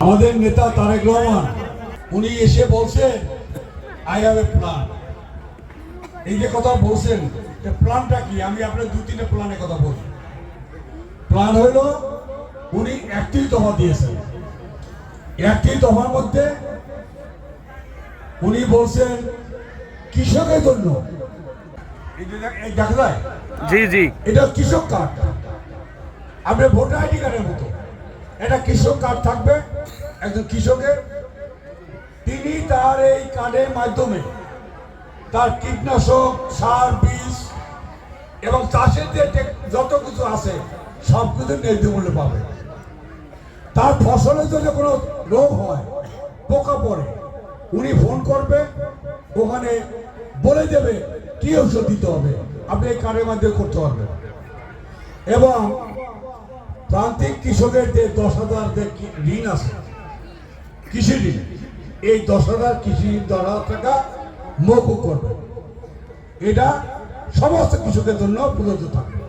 আমাদের নেতা তারেক রহমান উনি এসে বলছেন আই হ্যাভ এ প্ল্যান। এই যে কথা বলছেন প্ল্যানটা কি, আমি আপনার দুই তিনটা প্ল্যানের কথা বলি। প্ল্যান হইল উনি 31 দফা দিয়েছেন। 31 দফার মধ্যে উনি বলছেন কৃষকের জন্য, এই যে দেখা যায় জি জি, এটা কৃষক কার্ড, আপনার ভোটার আইডি কার্ডের মতো এটা কৃষক কার্ড থাকবে। একজন কৃষকের তিনি তার এই কার্ডের মাধ্যমে তার কীটনাশক, সার, বীজ এবং চাষের যে যত কিছু আছে সব কিছু ন্যায্য মূল্য পাবে। তার ফসলের যদি কোনো রোগ হয়, পোকা পড়ে, উনি ফোন করবে, ওখানে বলে দেবে কি ঔষধ দিতে হবে, আপনি এই কার্ডের মাধ্যমে করতে পারবেন। এবং প্রান্তিক কৃষকের যে 10,000 যে ঋণ আছে, কৃষি ঋণ, এই 10,000 কৃষি টাকা মৌকুব করবে। এটা সমস্ত কৃষকের জন্য প্রযোজ্য থাকবে।